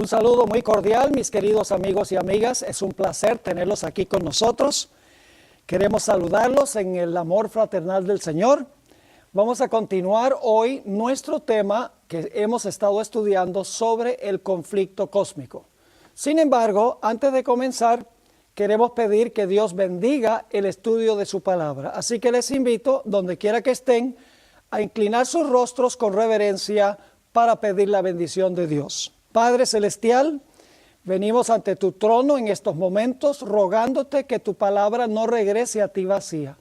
Un saludo muy cordial, mis queridos amigos y amigas. Es un placer tenerlos aquí con nosotros. Queremos saludarlos en el amor fraternal del Señor. Vamos a continuar hoy nuestro tema que hemos estado estudiando sobre el conflicto cósmico. Sin embargo, antes de comenzar, queremos pedir que Dios bendiga el estudio de su palabra. Así que les invito, donde quiera que estén, a inclinar sus rostros con reverencia para pedir la bendición de Dios. Padre Celestial, venimos ante tu trono en estos momentos rogándote que tu palabra no regrese a ti vacía,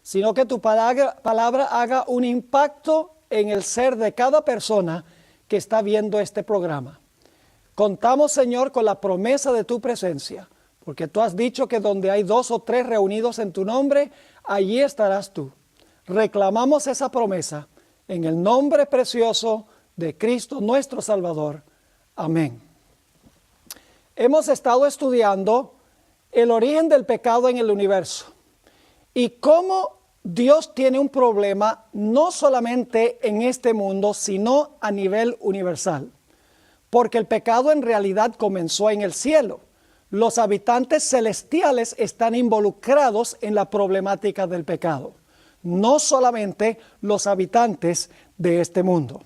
sino que tu palabra haga un impacto en el ser de cada persona que está viendo este programa. Contamos, Señor, con la promesa de tu presencia, porque tú has dicho que donde hay 2 o 3 reunidos en tu nombre, allí estarás tú. Reclamamos esa promesa en el nombre precioso de Cristo nuestro Salvador. Amén. Hemos estado estudiando el origen del pecado en el universo y cómo Dios tiene un problema no solamente en este mundo, sino a nivel universal. Porque el pecado en realidad comenzó en el cielo. Los habitantes celestiales están involucrados en la problemática del pecado, no solamente los habitantes de este mundo.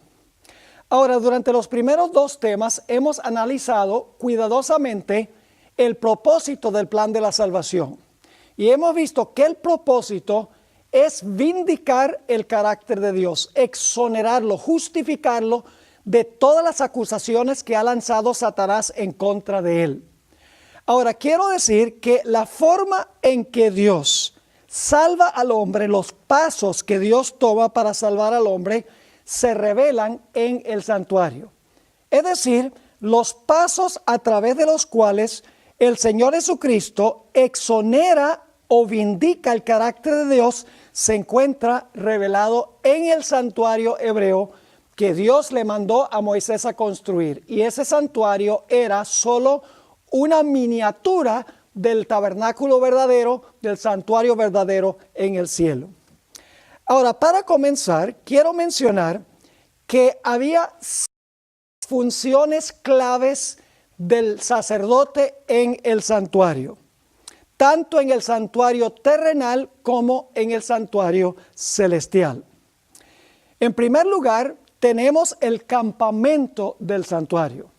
Ahora, durante los primeros 2 temas hemos analizado cuidadosamente el propósito del plan de la salvación. Y hemos visto que el propósito es vindicar el carácter de Dios, exonerarlo, justificarlo de todas las acusaciones que ha lanzado Satanás en contra de él. Ahora, quiero decir que la forma en que Dios salva al hombre, los pasos que Dios toma para salvar al hombre, se revelan en el santuario. Es decir, los pasos a través de los cuales el Señor Jesucristo exonera o vindica el carácter de Dios se encuentra revelado en el santuario hebreo que Dios le mandó a Moisés a construir. Y ese santuario era solo una miniatura del tabernáculo verdadero, del santuario verdadero en el cielo. Ahora, para comenzar, quiero mencionar que había funciones claves del sacerdote en el santuario, tanto en el santuario terrenal como en el santuario celestial. En primer lugar, tenemos el campamento del santuario.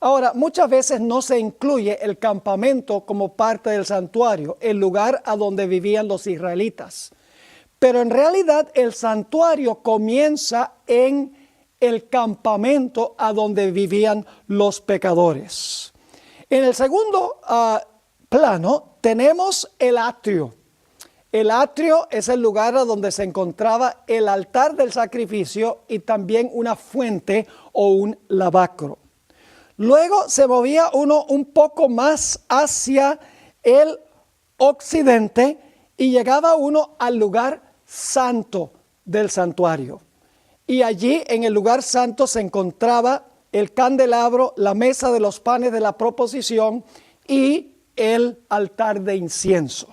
Ahora, muchas veces no se incluye el campamento como parte del santuario, el lugar a donde vivían los israelitas. Pero en realidad el santuario comienza en el campamento a donde vivían los pecadores. En el segundo plano tenemos el atrio. El atrio es el lugar a donde se encontraba el altar del sacrificio y también una fuente o un lavacro. Luego se movía uno un poco más hacia el occidente y llegaba uno al lugar santo del santuario. Y allí en el lugar santo se encontraba el candelabro, la mesa de los panes de la proposición y el altar de incienso.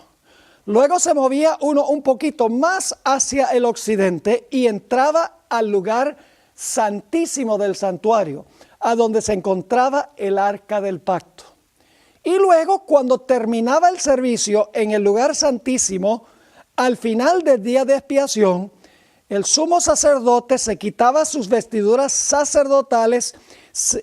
Luego se movía uno un poquito más hacia el occidente y entraba al lugar santísimo del santuario, a donde se encontraba el arca del pacto. Y luego, cuando terminaba el servicio en el lugar santísimo, al final del día de expiación, el sumo sacerdote se quitaba sus vestiduras sacerdotales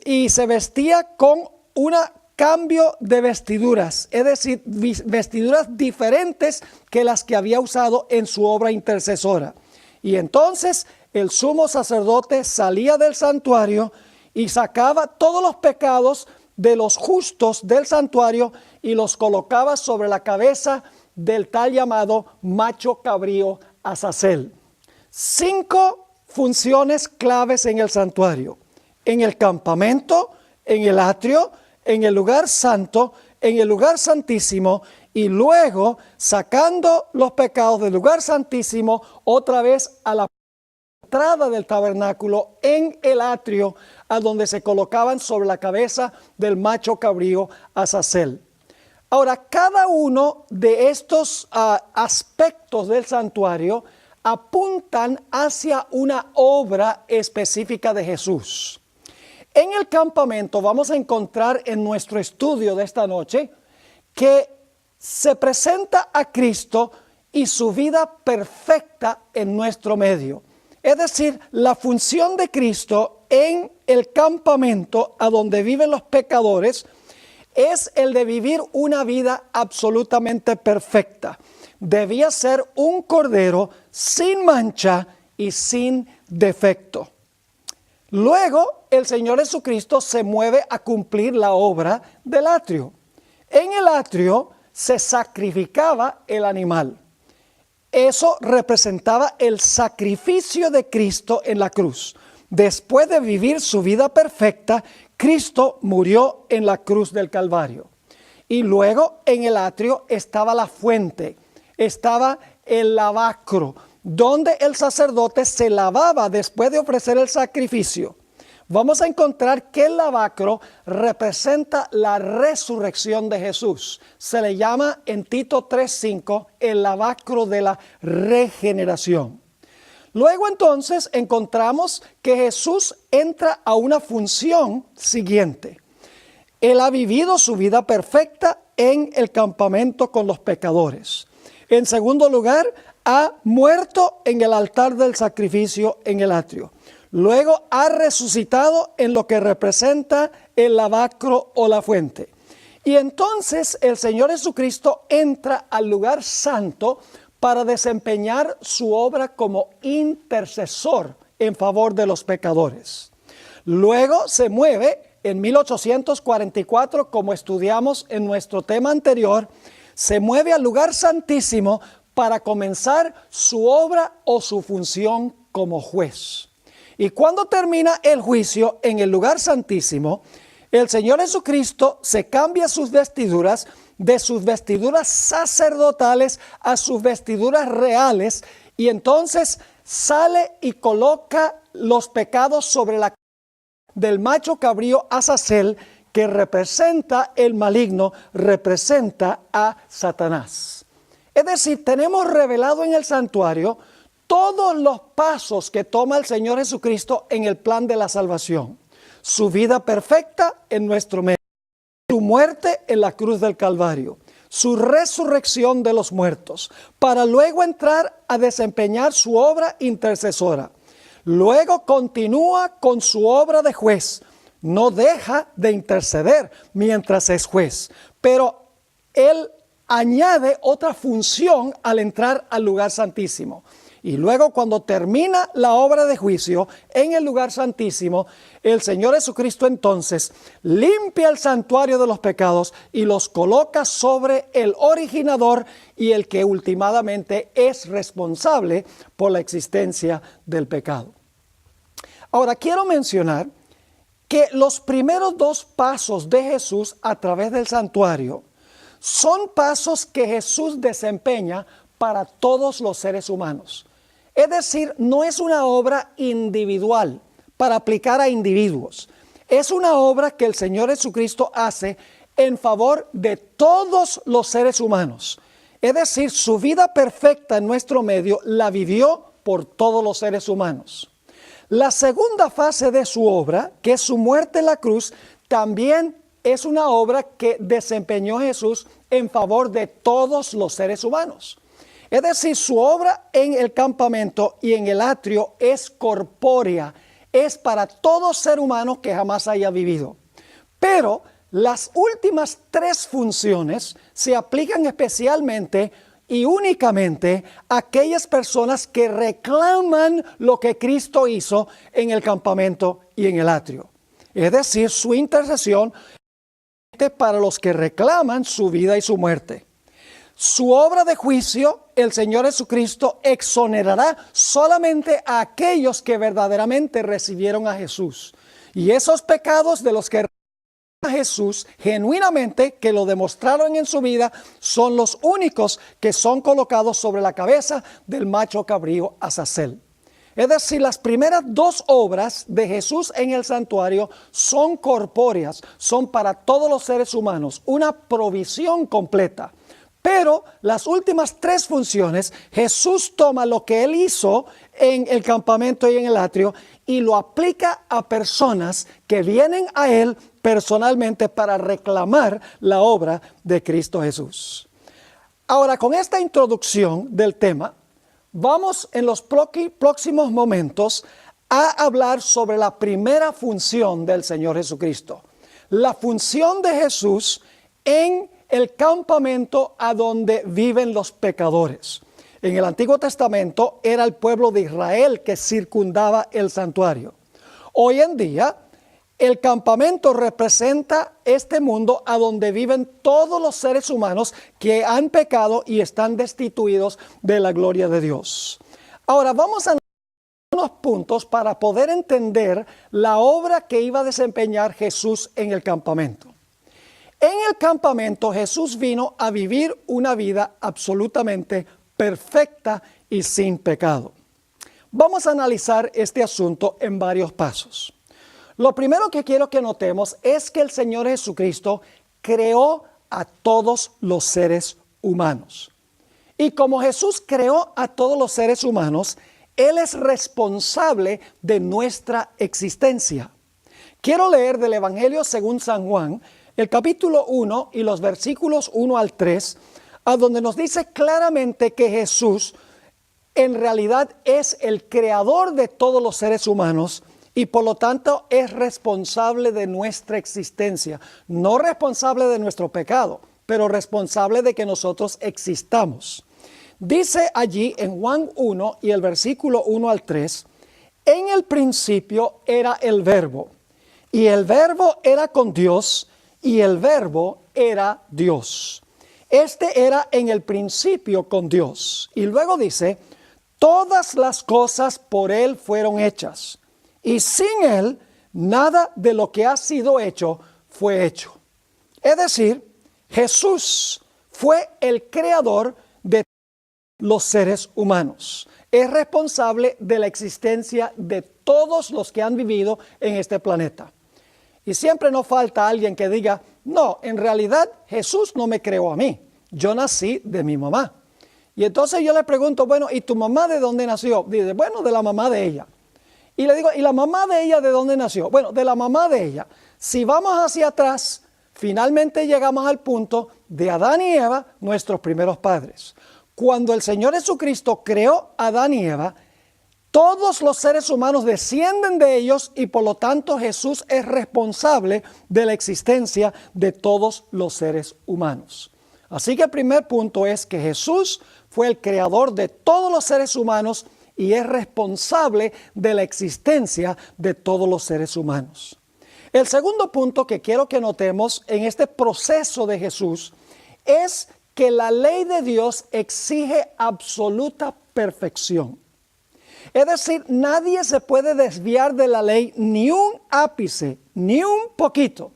y se vestía con un cambio de vestiduras, es decir, vestiduras diferentes que las que había usado en su obra intercesora. Y entonces el sumo sacerdote salía del santuario y sacaba todos los pecados de los justos del santuario y los colocaba sobre la cabeza del tal llamado macho cabrío Azazel. 5 funciones claves en el santuario: en el campamento, en el atrio, en el lugar santo, en el lugar santísimo, y luego sacando los pecados del lugar santísimo otra vez a la entrada del tabernáculo en el atrio, a donde se colocaban sobre la cabeza del macho cabrío Azazel. Ahora, cada uno de estos aspectos del santuario apuntan hacia una obra específica de Jesús. En el campamento vamos a encontrar en nuestro estudio de esta noche que se presenta a Cristo y su vida perfecta en nuestro medio. Es decir, la función de Cristo en el campamento a donde viven los pecadores es el de vivir una vida absolutamente perfecta. Debía ser un cordero sin mancha y sin defecto. Luego, el Señor Jesucristo se mueve a cumplir la obra del atrio. En el atrio se sacrificaba el animal. Eso representaba el sacrificio de Cristo en la cruz. Después de vivir su vida perfecta, Cristo murió en la cruz del Calvario. Y luego en el atrio estaba la fuente, estaba el lavacro, donde el sacerdote se lavaba después de ofrecer el sacrificio. Vamos a encontrar que el lavacro representa la resurrección de Jesús. Se le llama en Tito 3:5 el lavacro de la regeneración. Luego entonces encontramos que Jesús entra a una función siguiente. Él ha vivido su vida perfecta en el campamento con los pecadores. En segundo lugar, ha muerto en el altar del sacrificio en el atrio. Luego ha resucitado en lo que representa el lavacro o la fuente. Y entonces el Señor Jesucristo entra al lugar santo para desempeñar su obra como intercesor en favor de los pecadores. Luego se mueve en 1844, como estudiamos en nuestro tema anterior, se mueve al lugar santísimo para comenzar su obra o su función como juez. Y cuando termina el juicio en el lugar santísimo, el Señor Jesucristo se cambia sus vestiduras de sus vestiduras sacerdotales a sus vestiduras reales, y entonces sale y coloca los pecados sobre la del macho cabrío Azazel, que representa el maligno, representa a Satanás. Es decir, tenemos revelado en el santuario todos los pasos que toma el Señor Jesucristo en el plan de la salvación. Su vida perfecta en nuestro medio, su muerte en la cruz del Calvario, su resurrección de los muertos, para luego entrar a desempeñar su obra intercesora. Luego continúa con su obra de juez. No deja de interceder mientras es juez, pero él añade otra función al entrar al lugar santísimo. Y luego, cuando termina la obra de juicio en el lugar santísimo, el Señor Jesucristo entonces limpia el santuario de los pecados y los coloca sobre el originador y el que últimamente es responsable por la existencia del pecado. Ahora, quiero mencionar que los primeros dos pasos de Jesús a través del santuario son pasos que Jesús desempeña para todos los seres humanos. Es decir, no es una obra individual para aplicar a individuos. Es una obra que el Señor Jesucristo hace en favor de todos los seres humanos. Es decir, su vida perfecta en nuestro medio la vivió por todos los seres humanos. La segunda fase de su obra, que es su muerte en la cruz, también es una obra que desempeñó Jesús en favor de todos los seres humanos. Es decir, su obra en el campamento y en el atrio es corpórea, es para todo ser humano que jamás haya vivido. Pero las últimas tres funciones se aplican especialmente y únicamente a aquellas personas que reclaman lo que Cristo hizo en el campamento y en el atrio. Es decir, su intercesión para los que reclaman su vida y su muerte. Su obra de juicio, el Señor Jesucristo exonerará solamente a aquellos que verdaderamente recibieron a Jesús. Y esos pecados de los que recibieron a Jesús genuinamente, que lo demostraron en su vida, son los únicos que son colocados sobre la cabeza del macho cabrío Azazel. Es decir, las primeras dos obras de Jesús en el santuario son corpóreas, son para todos los seres humanos, una provisión completa. Pero las últimas 3 funciones, Jesús toma lo que Él hizo en el campamento y en el atrio y lo aplica a personas que vienen a Él personalmente para reclamar la obra de Cristo Jesús. Ahora, con esta introducción del tema, vamos en los próximos momentos a hablar sobre la primera función del Señor Jesucristo. La función de Jesús en el campamento a donde viven los pecadores. En el Antiguo Testamento era el pueblo de Israel que circundaba el santuario. Hoy en día, el campamento representa este mundo a donde viven todos los seres humanos que han pecado y están destituidos de la gloria de Dios. Ahora vamos a unos puntos para poder entender la obra que iba a desempeñar Jesús en el campamento. En el campamento Jesús vino a vivir una vida absolutamente perfecta y sin pecado. Vamos a analizar este asunto en varios pasos. Lo primero que quiero que notemos es que el Señor Jesucristo creó a todos los seres humanos. Y como Jesús creó a todos los seres humanos, Él es responsable de nuestra existencia. Quiero leer del Evangelio según San Juan, el capítulo 1 y los versículos 1 al 3, a donde nos dice claramente que Jesús en realidad es el creador de todos los seres humanos y por lo tanto es responsable de nuestra existencia. No responsable de nuestro pecado, pero responsable de que nosotros existamos. Dice allí en Juan 1 y el versículo 1 al 3, en el principio era el Verbo, y el Verbo era con Dios, y el Verbo era Dios. Este era en el principio con Dios. Y luego dice, todas las cosas por Él fueron hechas, y sin Él nada de lo que ha sido hecho fue hecho. Es decir, Jesús fue el creador de los seres humanos. Es responsable de la existencia de todos los que han vivido en este planeta. Y siempre nos falta alguien que diga, no, en realidad Jesús no me creó a mí. Yo nací de mi mamá. Y entonces yo le pregunto, bueno, ¿y tu mamá de dónde nació? Dice, bueno, de la mamá de ella. Y le digo, ¿y la mamá de ella de dónde nació? Bueno, de la mamá de ella. Si vamos hacia atrás, finalmente llegamos al punto de Adán y Eva, nuestros primeros padres. Cuando el Señor Jesucristo creó a Adán y Eva, todos los seres humanos descienden de ellos y por lo tanto Jesús es responsable de la existencia de todos los seres humanos. Así que el primer punto es que Jesús fue el creador de todos los seres humanos y es responsable de la existencia de todos los seres humanos. El segundo punto que quiero que notemos en este proceso de Jesús es que la ley de Dios exige absoluta perfección. Es decir, nadie se puede desviar de la ley ni un ápice, ni un poquito.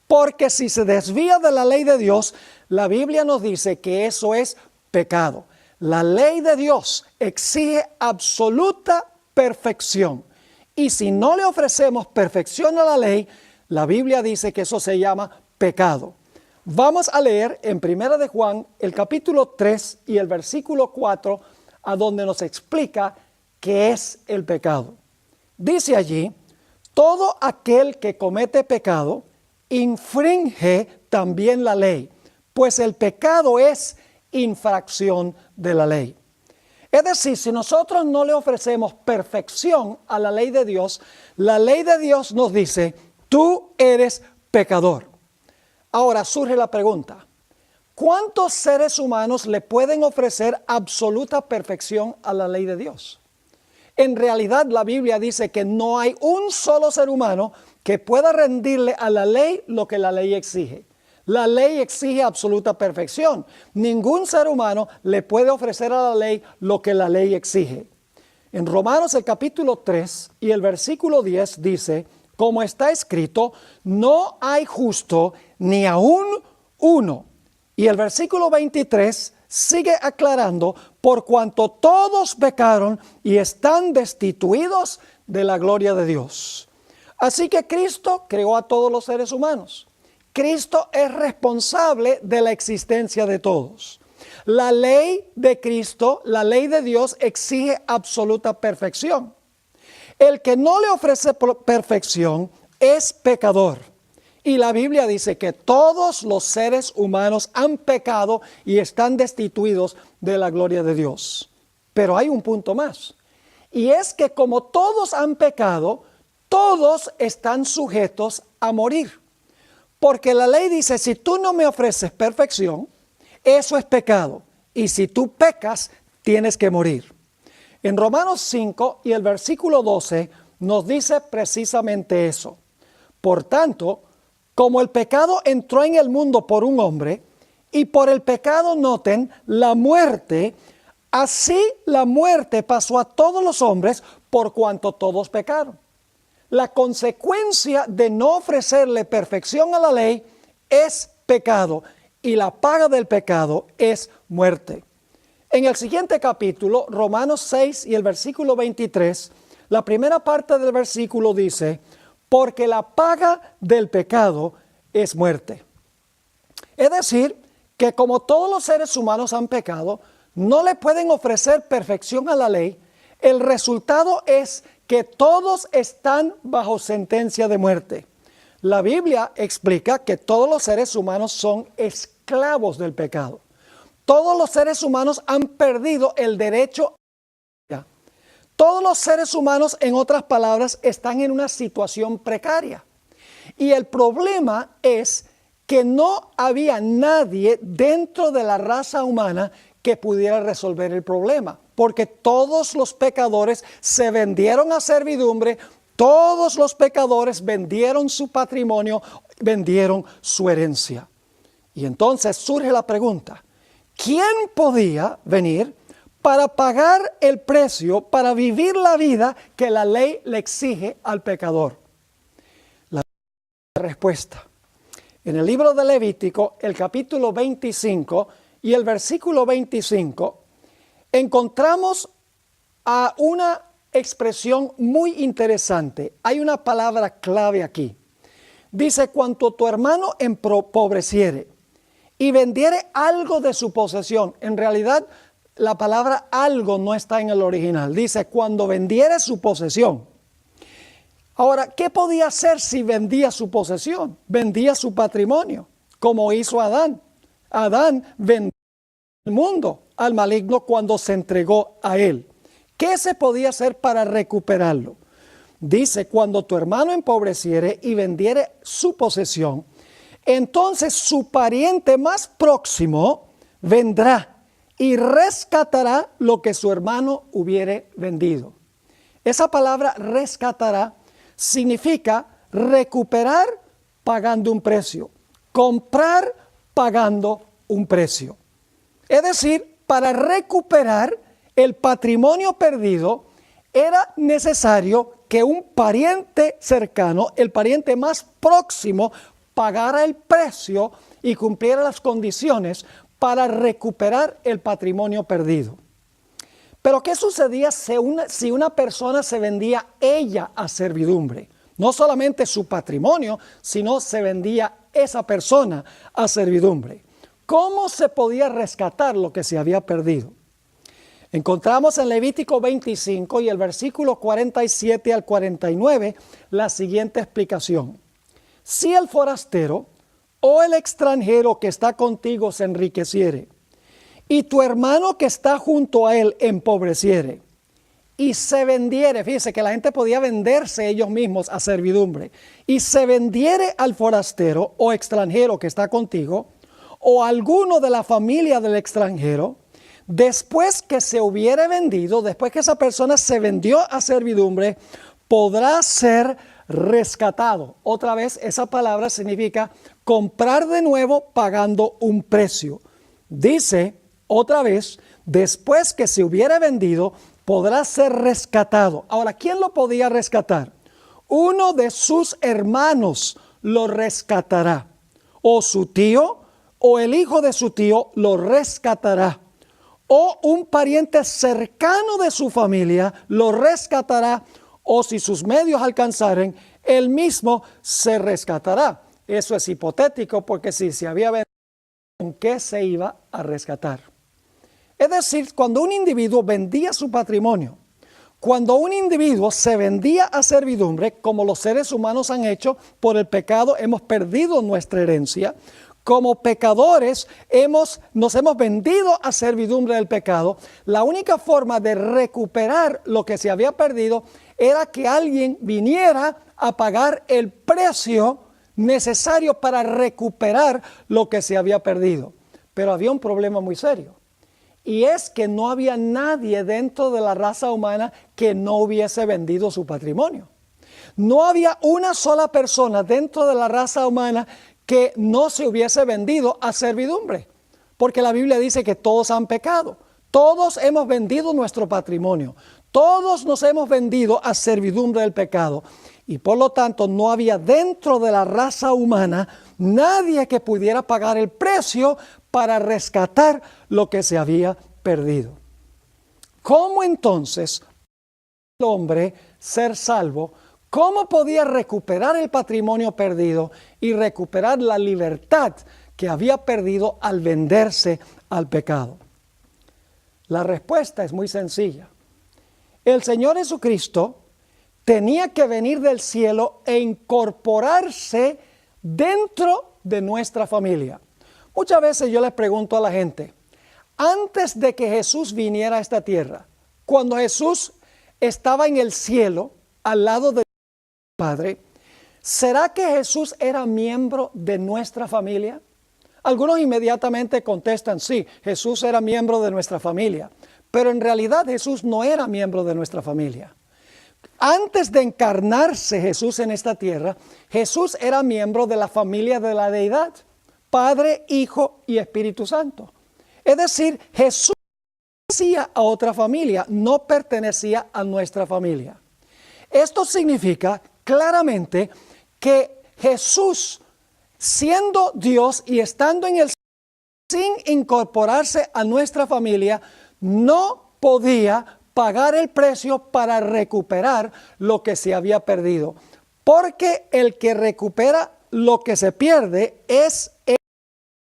Porque si se desvía de la ley de Dios, la Biblia nos dice que eso es pecado. La ley de Dios exige absoluta perfección. Y si no le ofrecemos perfección a la ley, la Biblia dice que eso se llama pecado. Vamos a leer en 1 de Juan el capítulo 3 y el versículo 4, a donde nos explica qué es el pecado. Dice allí, todo aquel que comete pecado infringe también la ley, pues el pecado es infracción de la ley. Es decir, si nosotros no le ofrecemos perfección a la ley de Dios nos dice, tú eres pecador. Ahora surge la pregunta, ¿cuántos seres humanos le pueden ofrecer absoluta perfección a la ley de Dios? En realidad la Biblia dice que no hay un solo ser humano que pueda rendirle a la ley lo que la ley exige. La ley exige absoluta perfección. Ningún ser humano le puede ofrecer a la ley lo que la ley exige. En Romanos el capítulo 3 y el versículo 10 dice, como está escrito, no hay justo ni aún uno. Y el versículo 23 sigue aclarando, por cuanto todos pecaron y están destituidos de la gloria de Dios. Así que Cristo creó a todos los seres humanos. Cristo es responsable de la existencia de todos. La ley de Cristo, la ley de Dios exige absoluta perfección. El que no le ofrece perfección es pecador. Y la Biblia dice que todos los seres humanos han pecado y están destituidos de la gloria de Dios. Pero hay un punto más. Y es que como todos han pecado, todos están sujetos a morir. Porque la ley dice, si tú no me ofreces perfección, eso es pecado. Y si tú pecas, tienes que morir. En Romanos 5 y el versículo 12 nos dice precisamente eso. Por tanto, como el pecado entró en el mundo por un hombre, y por el pecado, noten, la muerte, así la muerte pasó a todos los hombres por cuanto todos pecaron. La consecuencia de no ofrecerle perfección a la ley es pecado, y la paga del pecado es muerte. En el siguiente capítulo, Romanos 6 y el versículo 23, la primera parte del versículo dice, porque la paga del pecado es muerte. Es decir, que como todos los seres humanos han pecado, no le pueden ofrecer perfección a la ley. El resultado es que todos están bajo sentencia de muerte. La Biblia explica que todos los seres humanos son esclavos del pecado. Todos los seres humanos han perdido el derecho. Todos los seres humanos, en otras palabras, están en una situación precaria. Y el problema es que no había nadie dentro de la raza humana que pudiera resolver el problema. Porque todos los pecadores se vendieron a servidumbre, todos los pecadores vendieron su patrimonio, vendieron su herencia. Y entonces surge la pregunta, ¿quién podía venir para pagar el precio, para vivir la vida que la ley le exige al pecador? La respuesta. En el libro de Levítico, el capítulo 25 y el versículo 25, encontramos a una expresión muy interesante. Hay una palabra clave aquí. Dice, cuanto tu hermano empobreciere y vendiere algo de su posesión. En realidad, la palabra algo no está en el original. Dice, cuando vendiere su posesión. Ahora, ¿qué podía hacer si vendía su posesión? Vendía su patrimonio, como hizo Adán. Adán vendió el mundo al maligno cuando se entregó a él. ¿Qué se podía hacer para recuperarlo? Dice, cuando tu hermano empobreciere y vendiere su posesión, entonces su pariente más próximo vendrá y rescatará lo que su hermano hubiere vendido. Esa palabra rescatará significa recuperar pagando un precio, comprar pagando un precio. Es decir, para recuperar el patrimonio perdido era necesario que un pariente cercano, el pariente más próximo, pagara el precio y cumpliera las condiciones para recuperar el patrimonio perdido. Pero ¿qué sucedía si una persona se vendía ella a servidumbre? No solamente su patrimonio, sino se vendía esa persona a servidumbre. ¿Cómo se podía rescatar lo que se había perdido? Encontramos en Levítico 25 y el versículo 47 al 49 la siguiente explicación. Si el forastero o el extranjero que está contigo se enriqueciere, y tu hermano que está junto a él empobreciere, y se vendiere, fíjese que la gente podía venderse ellos mismos a servidumbre, y se vendiere al forastero o extranjero que está contigo, o alguno de la familia del extranjero, después que se hubiere vendido, después que esa persona se vendió a servidumbre, podrá ser rescatado. Otra vez, esa palabra significa comprar de nuevo pagando un precio. Dice, otra vez, después que se hubiere vendido, podrá ser rescatado. Ahora, ¿quién lo podía rescatar? Uno de sus hermanos lo rescatará. O su tío, o el hijo de su tío lo rescatará. O un pariente cercano de su familia lo rescatará. O si sus medios alcanzaren, él mismo se rescatará. Eso es hipotético porque si se había vendido, ¿con qué se iba a rescatar? Es decir, cuando un individuo vendía su patrimonio, cuando un individuo se vendía a servidumbre, como los seres humanos han hecho por el pecado, hemos perdido nuestra herencia. Como pecadores nos hemos vendido a servidumbre del pecado. La única forma de recuperar lo que se había perdido era que alguien viniera a pagar el precio necesario para recuperar lo que se había perdido. Pero había un problema muy serio. Y es que no había nadie dentro de la raza humana que no hubiese vendido su patrimonio. No había una sola persona dentro de la raza humana que no se hubiese vendido a servidumbre. Porque la Biblia dice que todos han pecado. Todos hemos vendido nuestro patrimonio. Todos nos hemos vendido a servidumbre del pecado. Y por lo tanto no había dentro de la raza humana nadie que pudiera pagar el precio para rescatar lo que se había perdido. ¿Cómo entonces el hombre ser salvo? ¿Cómo podía recuperar el patrimonio perdido y recuperar la libertad que había perdido al venderse al pecado? La respuesta es muy sencilla. El Señor Jesucristo tenía que venir del cielo e incorporarse dentro de nuestra familia. Muchas veces yo les pregunto a la gente, antes de que Jesús viniera a esta tierra, cuando Jesús estaba en el cielo, al lado del Padre, ¿será que Jesús era miembro de nuestra familia? Algunos inmediatamente contestan, sí, Jesús era miembro de nuestra familia, pero en realidad Jesús no era miembro de nuestra familia. Antes de encarnarse Jesús en esta tierra, Jesús era miembro de la familia de la deidad, Padre, Hijo y Espíritu Santo. Es decir, Jesús pertenecía a otra familia, no pertenecía a nuestra familia. Esto significa claramente que Jesús, siendo Dios y estando en el cielo, sin incorporarse a nuestra familia, no podía pagar el precio para recuperar lo que se había perdido. Porque el que recupera lo que se pierde es el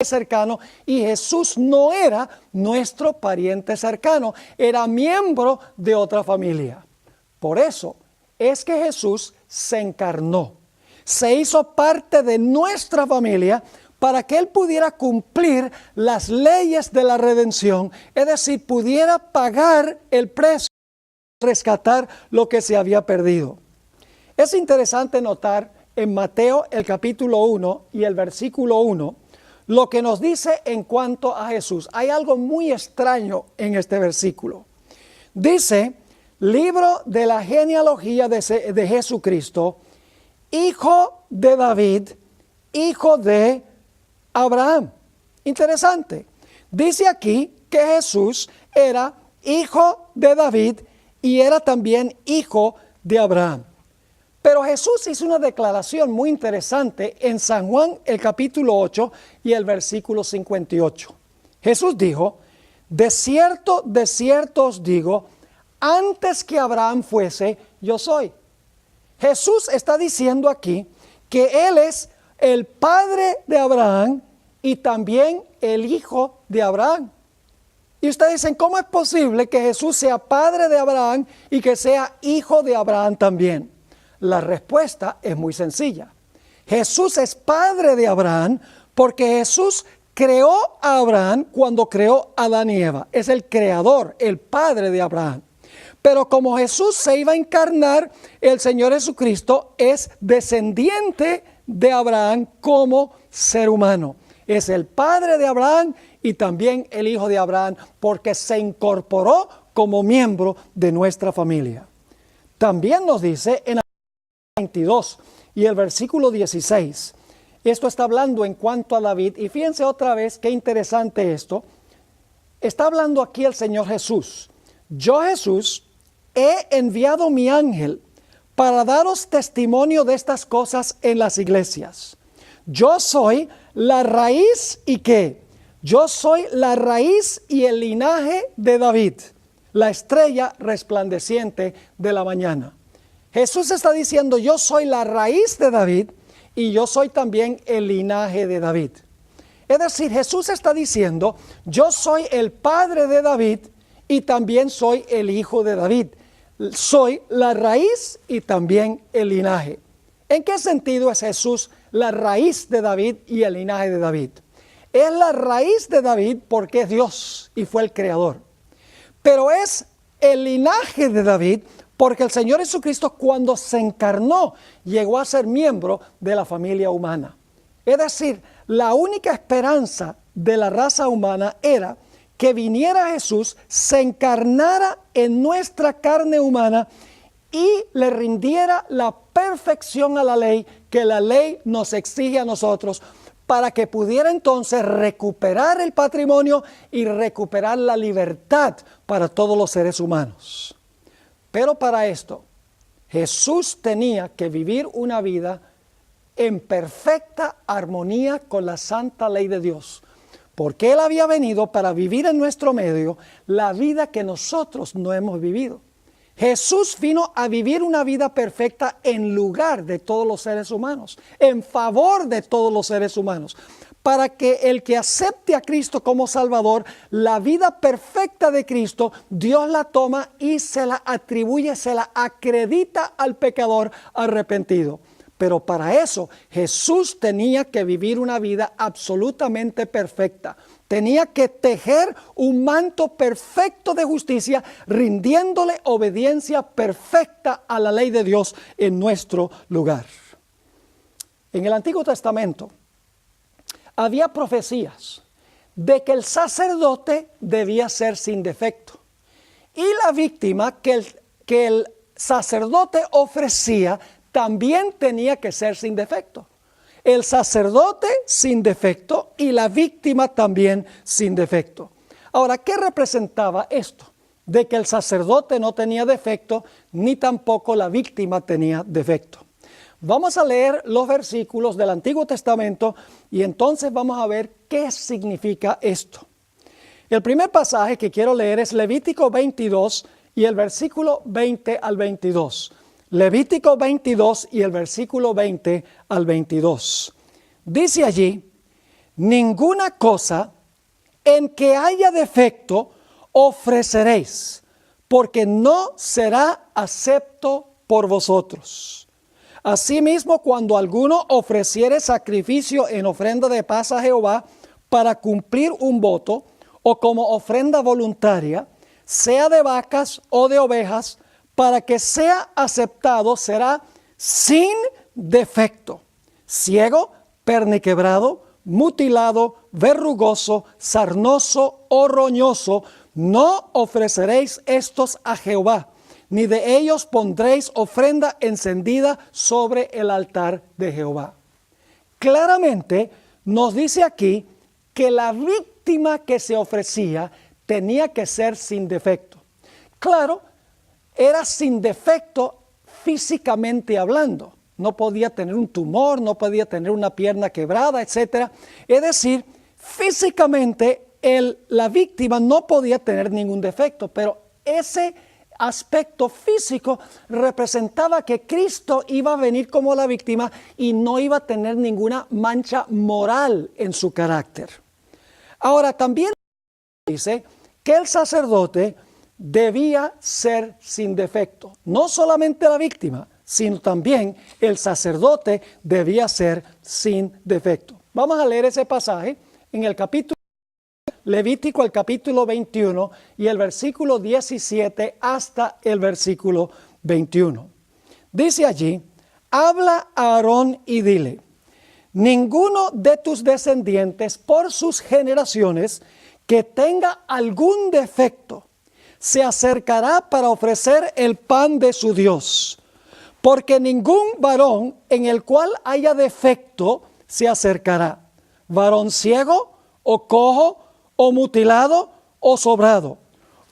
cercano, y Jesús no era nuestro pariente cercano, era miembro de otra familia. Por eso es que Jesús se encarnó, se hizo parte de nuestra familia para que Él pudiera cumplir las leyes de la redención, es decir, pudiera pagar el precio, rescatar lo que se había perdido. Es interesante notar en Mateo el capítulo 1 y el versículo 1, lo que nos dice en cuanto a Jesús. Hay algo muy extraño en este versículo. Dice, libro de la genealogía de Jesucristo, hijo de David, hijo de Abraham. Interesante. Dice aquí que Jesús era hijo de David y era también hijo de Abraham. Pero Jesús hizo una declaración muy interesante en San Juan el capítulo 8 y el versículo 58. Jesús dijo, de cierto os digo, antes que Abraham fuese, yo soy. Jesús está diciendo aquí que Él es el padre de Abraham y también el hijo de Abraham. Y ustedes dicen, ¿cómo es posible que Jesús sea padre de Abraham y que sea hijo de Abraham también? La respuesta es muy sencilla. Jesús es padre de Abraham porque Jesús creó a Abraham cuando creó a Adán y Eva. Es el creador, el padre de Abraham. Pero como Jesús se iba a encarnar, el Señor Jesucristo es descendiente de Abraham como ser humano. Es el padre de Abraham y también el hijo de Abraham porque se incorporó como miembro de nuestra familia. También nos dice en 22 y el versículo 16. Esto está hablando en cuanto a David. Y fíjense otra vez qué interesante esto. Está hablando aquí el Señor Jesús. Yo, Jesús, he enviado mi ángel para daros testimonio de estas cosas en las iglesias. Yo soy la raíz y ¿qué? Yo soy la raíz y el linaje de David, la estrella resplandeciente de la mañana. Jesús está diciendo, yo soy la raíz de David y yo soy también el linaje de David. Es decir, Jesús está diciendo, yo soy el padre de David y también soy el hijo de David. Soy la raíz y también el linaje. ¿En qué sentido es Jesús la raíz de David y el linaje de David? Es la raíz de David porque es Dios y fue el creador. Pero es el linaje de David porque el Señor Jesucristo, cuando se encarnó, llegó a ser miembro de la familia humana. Es decir, la única esperanza de la raza humana era que viniera Jesús, se encarnara en nuestra carne humana y le rindiera la perfección a la ley que la ley nos exige a nosotros, para que pudiera entonces recuperar el patrimonio y recuperar la libertad para todos los seres humanos. Pero para esto, Jesús tenía que vivir una vida en perfecta armonía con la santa ley de Dios, porque Él había venido para vivir en nuestro medio la vida que nosotros no hemos vivido. Jesús vino a vivir una vida perfecta en lugar de todos los seres humanos, en favor de todos los seres humanos, para que el que acepte a Cristo como Salvador, la vida perfecta de Cristo, Dios la toma y se la atribuye, se la acredita al pecador arrepentido. Pero para eso Jesús tenía que vivir una vida absolutamente perfecta. Tenía que tejer un manto perfecto de justicia, rindiéndole obediencia perfecta a la ley de Dios en nuestro lugar. En el Antiguo Testamento había profecías de que el sacerdote debía ser sin defecto. Y la víctima que el sacerdote ofrecía también tenía que ser sin defecto. El sacerdote sin defecto y la víctima también sin defecto. Ahora, ¿qué representaba esto? De que el sacerdote no tenía defecto, ni tampoco la víctima tenía defecto. Vamos a leer los versículos del Antiguo Testamento y entonces vamos a ver qué significa esto. El primer pasaje que quiero leer es Levítico 22 y el versículo 20 al 22. Levítico 22 y el versículo 20 al 22. Dice allí, ninguna cosa en que haya defecto ofreceréis, porque no será acepto por vosotros. Asimismo, cuando alguno ofreciere sacrificio en ofrenda de paz a Jehová para cumplir un voto o como ofrenda voluntaria, sea de vacas o de ovejas, para que sea aceptado, será sin defecto, ciego, perniquebrado, mutilado, verrugoso, sarnoso o roñoso. No ofreceréis estos a Jehová, ni de ellos pondréis ofrenda encendida sobre el altar de Jehová. Claramente nos dice aquí que la víctima que se ofrecía tenía que ser sin defecto. Claro, era sin defecto físicamente hablando. No podía tener un tumor, no podía tener una pierna quebrada, etc. Es decir, físicamente la víctima no podía tener ningún defecto, pero ese aspecto físico representaba que Cristo iba a venir como la víctima y no iba a tener ninguna mancha moral en su carácter. Ahora, también dice que el sacerdote debía ser sin defecto. No solamente la víctima, sino también el sacerdote debía ser sin defecto. Vamos a leer ese pasaje en el capítulo Levítico, el capítulo 21 y el versículo 17 hasta el versículo 21. Dice allí, habla a Aarón y dile, ninguno de tus descendientes por sus generaciones que tenga algún defecto se acercará para ofrecer el pan de su Dios, porque ningún varón en el cual haya defecto se acercará, varón ciego o cojo o mutilado o sobrado,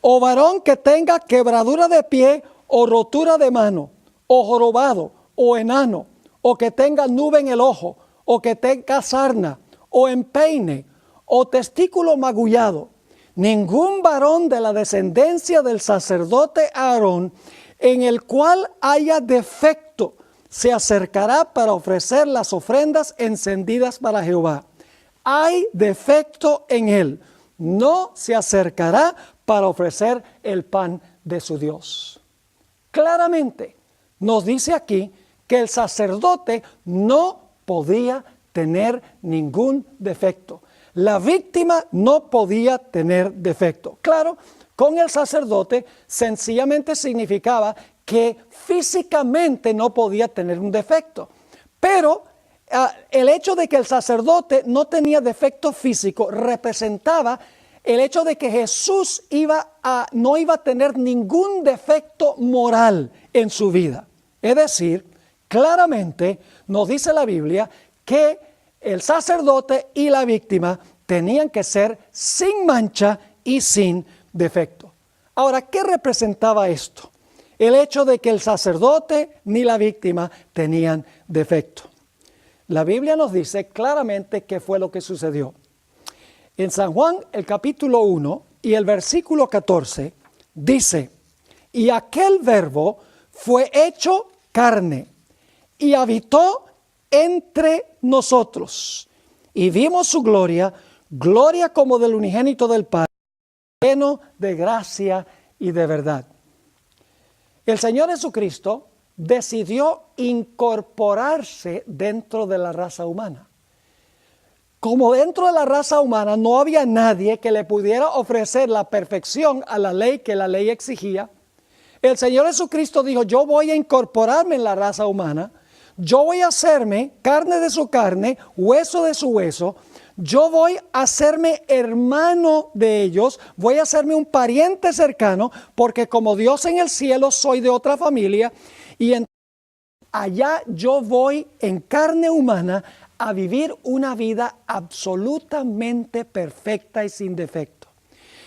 o varón que tenga quebradura de pie o rotura de mano, o jorobado o enano, o que tenga nube en el ojo, o que tenga sarna, o empeine, o testículo magullado. Ningún varón de la descendencia del sacerdote Aarón en el cual haya defecto se acercará para ofrecer las ofrendas encendidas para Jehová. hay defecto en él, no se acercará para ofrecer el pan de su Dios. Claramente nos dice aquí que el sacerdote no podía tener ningún defecto. La víctima no podía tener defecto. Claro, con el sacerdote sencillamente significaba que físicamente no podía tener un defecto. Pero el hecho de que el sacerdote no tenía defecto físico representaba el hecho de que Jesús no iba a tener ningún defecto moral en su vida. Es decir, claramente nos dice la Biblia que el sacerdote y la víctima tenían que ser sin mancha y sin defecto. Ahora, ¿qué representaba esto? El hecho de que el sacerdote ni la víctima tenían defecto. La Biblia nos dice claramente qué fue lo que sucedió. En San Juan, el capítulo 1 y el versículo 14, dice: y aquel verbo fue hecho carne y habitó entre nosotros, y vimos su gloria, gloria como del unigénito del Padre, lleno de gracia y de verdad. El Señor Jesucristo decidió incorporarse dentro de la raza humana. Como dentro de la raza humana no había nadie que le pudiera ofrecer la perfección a la ley que la ley exigía, el Señor Jesucristo dijo: yo voy a incorporarme en la raza humana, yo voy a hacerme carne de su carne, hueso de su hueso, yo voy a hacerme hermano de ellos, voy a hacerme un pariente cercano, porque como Dios en el cielo soy de otra familia, y allá yo voy en carne humana a vivir una vida absolutamente perfecta y sin defecto.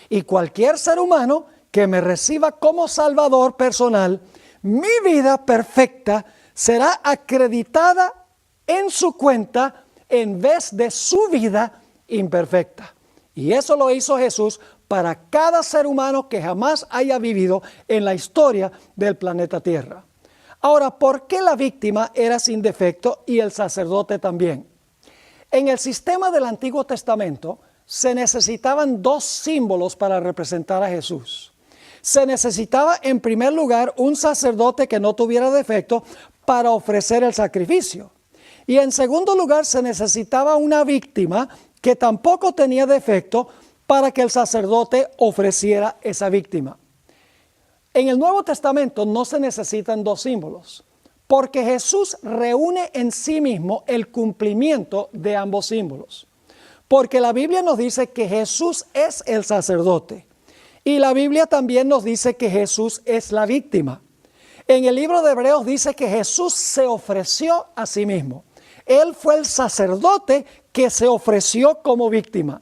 Y cualquier ser humano que me reciba como Salvador personal, mi vida perfecta será acreditada en su cuenta en vez de su vida imperfecta. Y eso lo hizo Jesús para cada ser humano que jamás haya vivido en la historia del planeta Tierra. Ahora, ¿por qué la víctima era sin defecto y el sacerdote también? En el sistema del Antiguo Testamento se necesitaban dos símbolos para representar a Jesús. Se necesitaba en primer lugar un sacerdote que no tuviera defecto para ofrecer el sacrificio. Y en segundo lugar se necesitaba una víctima que tampoco tenía defecto para que el sacerdote ofreciera esa víctima. En el Nuevo Testamento no se necesitan dos símbolos, porque Jesús reúne en sí mismo el cumplimiento de ambos símbolos. Porque la Biblia nos dice que Jesús es el sacerdote, y la Biblia también nos dice que Jesús es la víctima. En el libro de Hebreos dice que Jesús se ofreció a sí mismo. Él fue el sacerdote que se ofreció como víctima.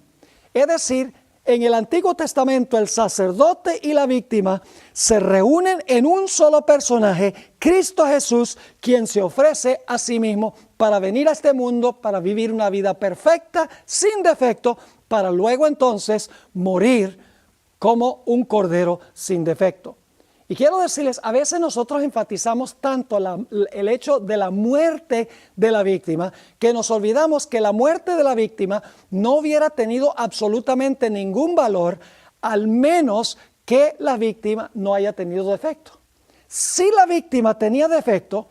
Es decir, en el Antiguo Testamento el sacerdote y la víctima se reúnen en un solo personaje, Cristo Jesús, quien se ofrece a sí mismo para venir a este mundo, para vivir una vida perfecta, sin defecto, para luego entonces morir como un cordero sin defecto. Y quiero decirles, a veces nosotros enfatizamos tanto el hecho de la muerte de la víctima, que nos olvidamos que la muerte de la víctima no hubiera tenido absolutamente ningún valor, al menos que la víctima no haya tenido defecto. Si la víctima tenía defecto,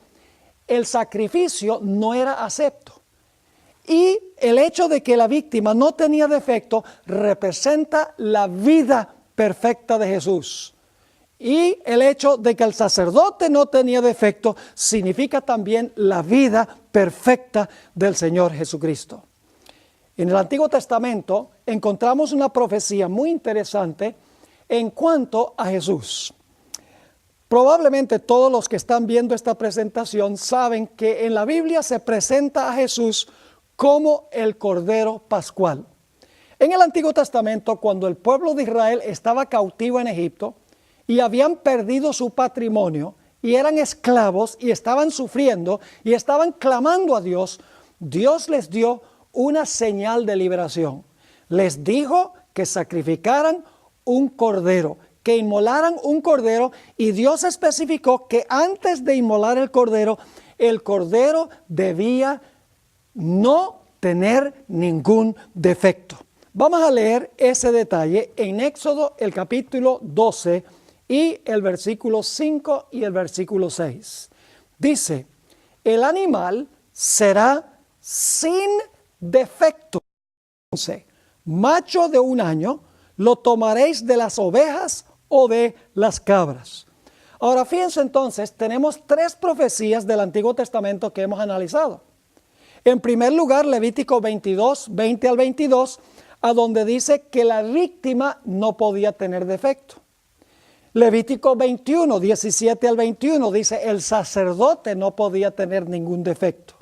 el sacrificio no era acepto. Y el hecho de que la víctima no tenía defecto representa la vida perfecta de Jesús. Y el hecho de que el sacerdote no tenía defecto significa también la vida perfecta del Señor Jesucristo. En el Antiguo Testamento encontramos una profecía muy interesante en cuanto a Jesús. Probablemente todos los que están viendo esta presentación saben que en la Biblia se presenta a Jesús como el Cordero Pascual. En el Antiguo Testamento, cuando el pueblo de Israel estaba cautivo en Egipto, y habían perdido su patrimonio y eran esclavos y estaban sufriendo y estaban clamando a Dios, Dios les dio una señal de liberación. Les dijo que sacrificaran un cordero, que inmolaran un cordero, y Dios especificó que antes de inmolar el cordero debía no tener ningún defecto. Vamos a leer ese detalle en Éxodo el capítulo 12 y el versículo 5 y el versículo 6. Dice, el animal será sin defecto. Macho de 1 año, lo tomaréis de las ovejas o de las cabras. Ahora fíjense entonces, tenemos 3 profecías del Antiguo Testamento que hemos analizado. En primer lugar, Levítico 22, 20 al 22, a donde dice que la víctima no podía tener defecto. Levítico 21, 17 al 21 dice el sacerdote no podía tener ningún defecto.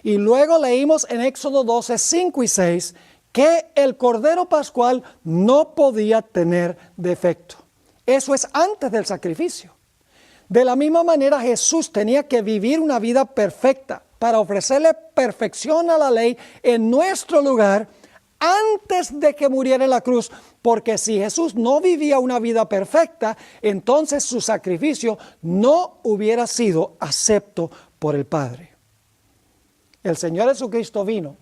Y luego leímos en Éxodo 12, 5 y 6 que el Cordero Pascual no podía tener defecto. Eso es antes del sacrificio. De la misma manera Jesús tenía que vivir una vida perfecta para ofrecerle perfección a la ley en nuestro lugar antes de que muriera en la cruz, porque si Jesús no vivía una vida perfecta, entonces su sacrificio no hubiera sido acepto por el Padre. El Señor Jesucristo vino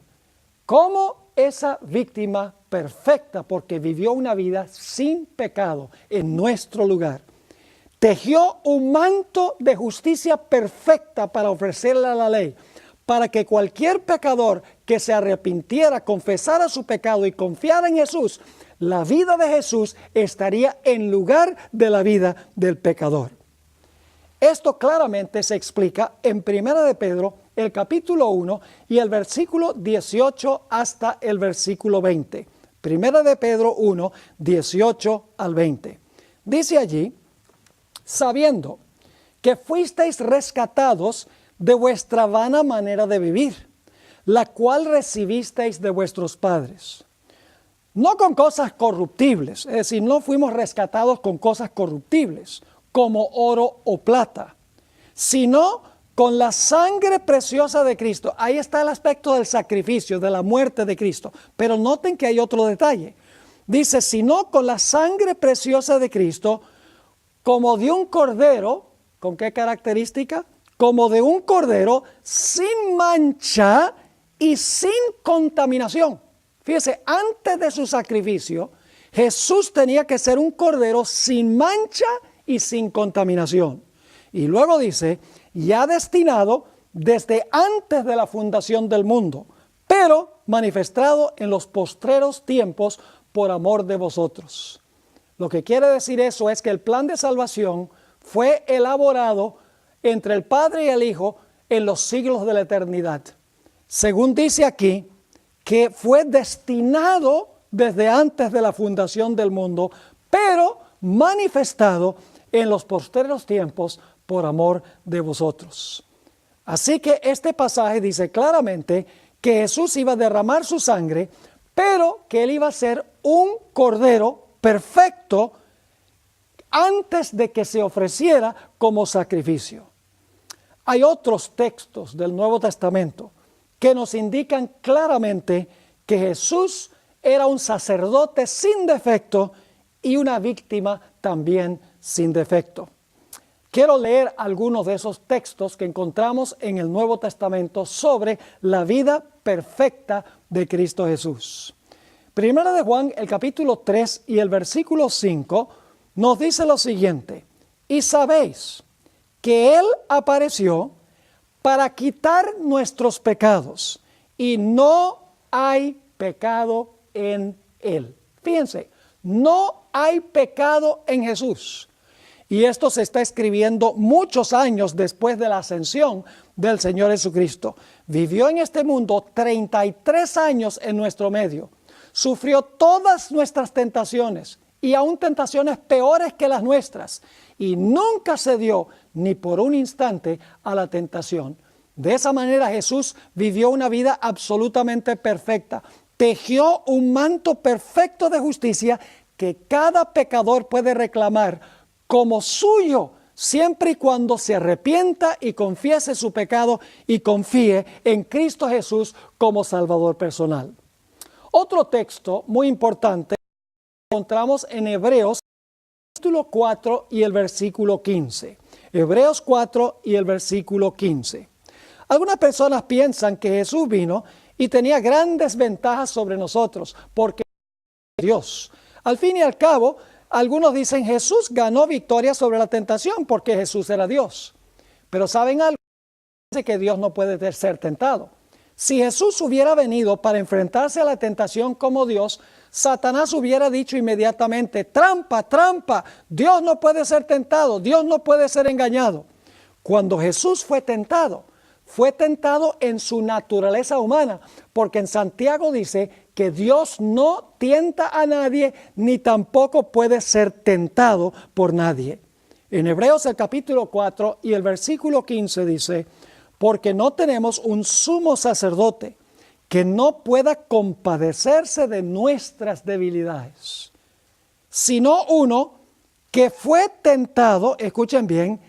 como esa víctima perfecta porque vivió una vida sin pecado en nuestro lugar. Tejió un manto de justicia perfecta para ofrecerle a la ley, para que cualquier pecador que se arrepintiera, confesara su pecado y confiara en Jesús, la vida de Jesús estaría en lugar de la vida del pecador. Esto claramente se explica en 1 de Pedro, el capítulo 1 y el versículo 18 hasta el versículo 20. 1 de Pedro 1, 18 al 20. Dice allí, sabiendo que fuisteis rescatados de vuestra vana manera de vivir, la cual recibisteis de vuestros padres. No con cosas corruptibles, es decir, no fuimos rescatados con cosas corruptibles, como oro o plata, sino con la sangre preciosa de Cristo. Ahí está el aspecto del sacrificio, de la muerte de Cristo. Pero noten que hay otro detalle. Dice, sino con la sangre preciosa de Cristo, como de un cordero, ¿con qué característica? Como de un cordero sin mancha y sin contaminación. Fíjese, antes de su sacrificio, Jesús tenía que ser un cordero sin mancha y sin contaminación. Y luego dice, ya destinado desde antes de la fundación del mundo, pero manifestado en los postreros tiempos por amor de vosotros. Lo que quiere decir eso es que el plan de salvación fue elaborado entre el Padre y el Hijo en los siglos de la eternidad. Según dice aquí, que fue destinado desde antes de la fundación del mundo, pero manifestado en los postreros tiempos por amor de vosotros. Así que este pasaje dice claramente que Jesús iba a derramar su sangre, pero que Él iba a ser un cordero perfecto antes de que se ofreciera como sacrificio. Hay otros textos del Nuevo Testamento que nos indican claramente que Jesús era un sacerdote sin defecto y una víctima también sin defecto. Quiero leer algunos de esos textos que encontramos en el Nuevo Testamento sobre la vida perfecta de Cristo Jesús. Primera de Juan, el capítulo 3 y el versículo 5, nos dice lo siguiente: y sabéis que Él apareció para quitar nuestros pecados, y no hay pecado en Él. Fíjense, no hay pecado en Jesús. Y esto se está escribiendo muchos años después de la ascensión del Señor Jesucristo. Vivió en este mundo 33 años en nuestro medio. Sufrió todas nuestras tentaciones y aún tentaciones peores que las nuestras. Y nunca cedió ni por un instante a la tentación. De esa manera Jesús vivió una vida absolutamente perfecta. Tejió un manto perfecto de justicia que cada pecador puede reclamar como suyo, siempre y cuando se arrepienta y confiese su pecado y confíe en Cristo Jesús como Salvador personal. Otro texto muy importante encontramos en Hebreos capítulo 4 y el versículo 15. Hebreos 4 y el versículo 15. Algunas personas piensan que Jesús vino y tenía grandes ventajas sobre nosotros porque Dios. Al fin y al cabo, algunos dicen Jesús ganó victoria sobre la tentación porque Jesús era Dios. Pero ¿saben algo? Dice que Dios no puede ser tentado. Si Jesús hubiera venido para enfrentarse a la tentación como Dios, Satanás hubiera dicho inmediatamente, trampa, trampa, Dios no puede ser tentado, Dios no puede ser engañado. Cuando Jesús fue tentado en su naturaleza humana, porque en Santiago dice que Dios no tienta a nadie, ni tampoco puede ser tentado por nadie. En Hebreos el capítulo 4 y el versículo 15 dice, porque no tenemos un sumo sacerdote que no pueda compadecerse de nuestras debilidades, sino uno que fue tentado, escuchen bien,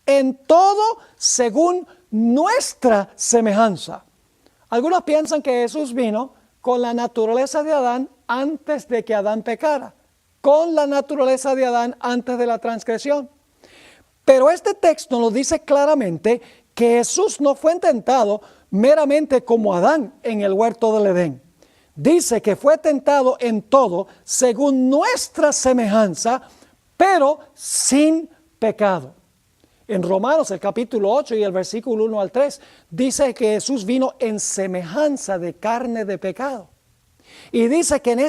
en todo según nuestra semejanza. Algunos piensan que Jesús vino con la naturaleza de Adán antes de que Adán pecara, con la naturaleza de Adán antes de la transgresión. Pero este texto nos dice claramente que Jesús no fue tentado meramente como Adán en el huerto del Edén. Dice que fue tentado en todo según nuestra semejanza, pero sin pecado. En Romanos el capítulo 8 y el versículo 1 al 3 dice que Jesús vino en semejanza de carne de pecado. Y dice que en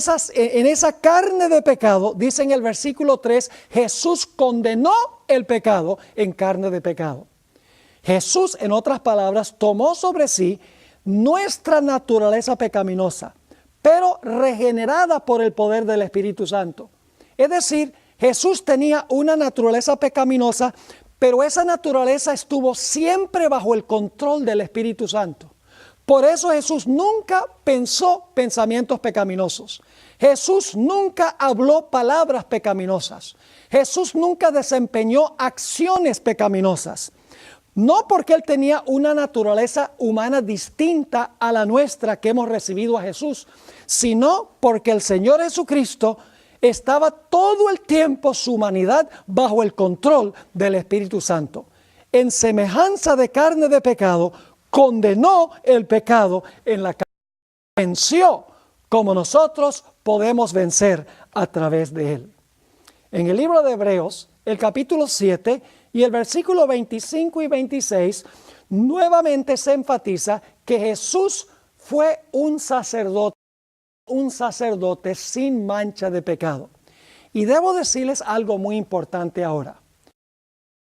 esa carne de pecado, dice en el versículo 3, Jesús condenó el pecado en carne de pecado. Jesús, en otras palabras, tomó sobre sí nuestra naturaleza pecaminosa, pero regenerada por el poder del Espíritu Santo. Es decir, Jesús tenía una naturaleza pecaminosa, pero esa naturaleza estuvo siempre bajo el control del Espíritu Santo. Por eso Jesús nunca pensó pensamientos pecaminosos. Jesús nunca habló palabras pecaminosas. Jesús nunca desempeñó acciones pecaminosas. No porque Él tenía una naturaleza humana distinta a la nuestra que hemos recibido a Jesús, sino porque el Señor Jesucristo estaba todo el tiempo su humanidad bajo el control del Espíritu Santo. En semejanza de carne de pecado, condenó el pecado en la carne. Venció como nosotros podemos vencer a través de Él. En el libro de Hebreos, el capítulo 7 y el versículo 25 y 26, nuevamente se enfatiza que Jesús fue un sacerdote sin mancha de pecado. Y debo decirles algo muy importante ahora.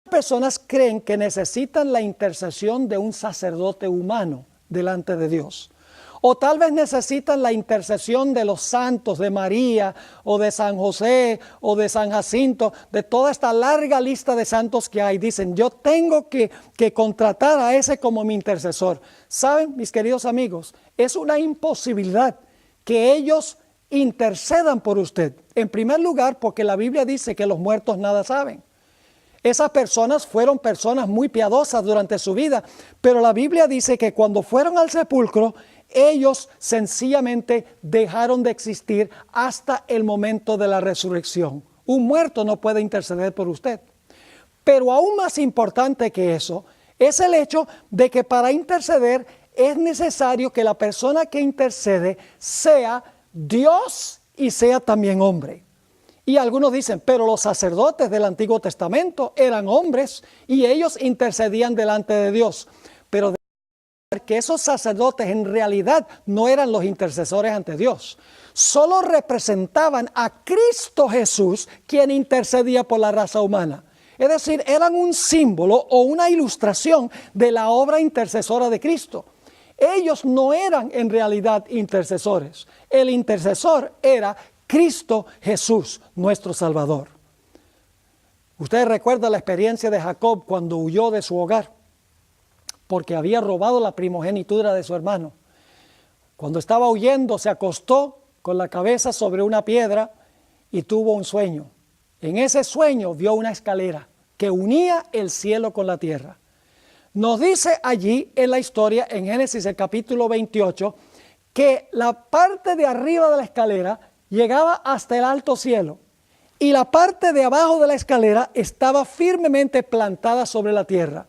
Personas creen que necesitan la intercesión de un sacerdote humano delante de Dios. O tal vez necesitan la intercesión de los santos, de María, o de San José, o de San Jacinto, de toda esta larga lista de santos que hay. Dicen, yo tengo que contratar a ese como mi intercesor. ¿Saben, mis queridos amigos? Es una imposibilidad que ellos intercedan por usted. En primer lugar, porque la Biblia dice que los muertos nada saben. Esas personas fueron personas muy piadosas durante su vida, pero la Biblia dice que cuando fueron al sepulcro, ellos sencillamente dejaron de existir hasta el momento de la resurrección. Un muerto no puede interceder por usted. Pero aún más importante que eso es el hecho de que para interceder es necesario que la persona que intercede sea Dios y sea también hombre. Y algunos dicen, pero los sacerdotes del Antiguo Testamento eran hombres y ellos intercedían delante de Dios. Pero que esos sacerdotes en realidad no eran los intercesores ante Dios. Solo representaban a Cristo Jesús, quien intercedía por la raza humana. Es decir, eran un símbolo o una ilustración de la obra intercesora de Cristo. Ellos no eran en realidad intercesores. El intercesor era Cristo Jesús, nuestro Salvador. Ustedes recuerdan la experiencia de Jacob cuando huyó de su hogar, porque había robado la primogenitura de su hermano. Cuando estaba huyendo, se acostó con la cabeza sobre una piedra y tuvo un sueño. En ese sueño vio una escalera que unía el cielo con la tierra. Nos dice allí en la historia, en Génesis el capítulo 28, que la parte de arriba de la escalera llegaba hasta el alto cielo y la parte de abajo de la escalera estaba firmemente plantada sobre la tierra,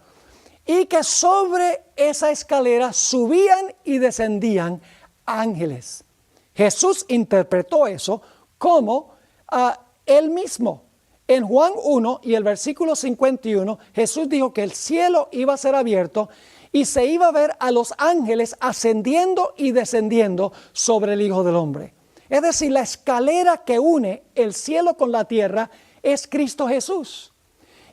y que sobre esa escalera subían y descendían ángeles. Jesús interpretó eso como él mismo. En Juan 1 y el versículo 51, Jesús dijo que el cielo iba a ser abierto y se iba a ver a los ángeles ascendiendo y descendiendo sobre el Hijo del Hombre. Es decir, la escalera que une el cielo con la tierra es Cristo Jesús.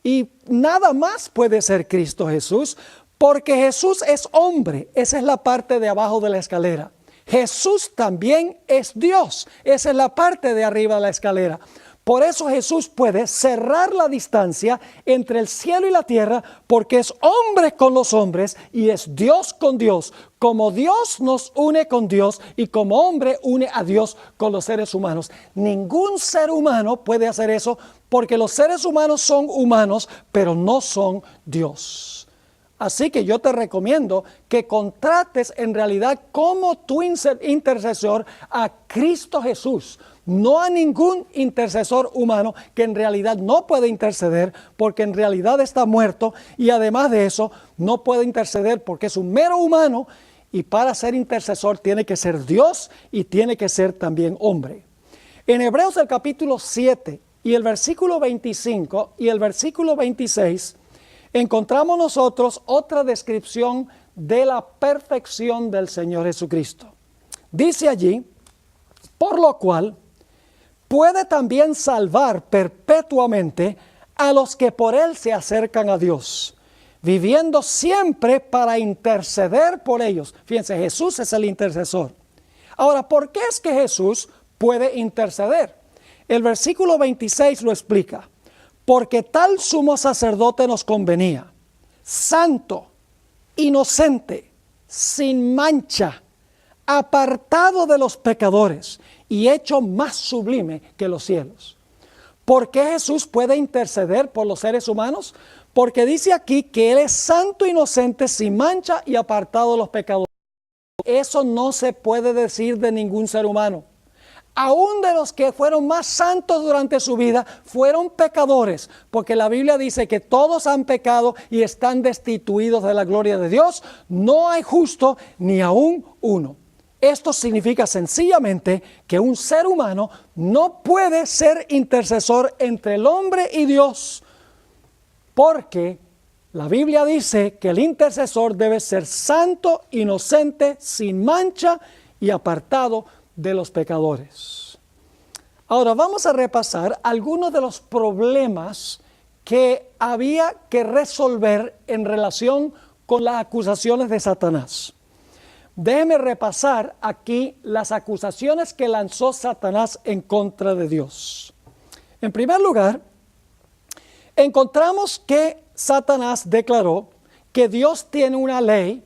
Y nada más puede ser Cristo Jesús, porque Jesús es hombre. Esa es la parte de abajo de la escalera. Jesús también es Dios. Esa es la parte de arriba de la escalera. Por eso Jesús puede cerrar la distancia entre el cielo y la tierra, porque es hombre con los hombres y es Dios con Dios. Como Dios nos une con Dios y como hombre une a Dios con los seres humanos. Ningún ser humano puede hacer eso, porque los seres humanos son humanos, pero no son Dios. Así que yo te recomiendo que contrates en realidad como tu intercesor a Cristo Jesús, no a ningún intercesor humano que en realidad no puede interceder porque en realidad está muerto, y además de eso no puede interceder porque es un mero humano, y para ser intercesor tiene que ser Dios y tiene que ser también hombre. En Hebreos el capítulo 7 y el versículo 25 y el versículo 26 encontramos nosotros otra descripción de la perfección del Señor Jesucristo. Dice allí: por lo cual puede también salvar perpetuamente a los que por Él se acercan a Dios, viviendo siempre para interceder por ellos. Fíjense, Jesús es el intercesor. Ahora, ¿por qué es que Jesús puede interceder? El versículo 26 lo explica. Porque tal sumo sacerdote nos convenía, santo, inocente, sin mancha, apartado de los pecadores y hecho más sublime que los cielos. ¿Por qué Jesús puede interceder por los seres humanos? Porque dice aquí que Él es santo, inocente, sin mancha y apartado de los pecadores. Eso no se puede decir de ningún ser humano. Aún de los que fueron más santos durante su vida, fueron pecadores, porque la Biblia dice que todos han pecado y están destituidos de la gloria de Dios. No hay justo ni aún uno. Esto significa sencillamente que un ser humano no puede ser intercesor entre el hombre y Dios, porque la Biblia dice que el intercesor debe ser santo, inocente, sin mancha y apartado de los pecadores. Ahora vamos a repasar algunos de los problemas que había que resolver en relación con las acusaciones de Satanás. Déjeme repasar aquí las acusaciones que lanzó Satanás en contra de Dios. En primer lugar, encontramos que Satanás declaró que Dios tiene una ley,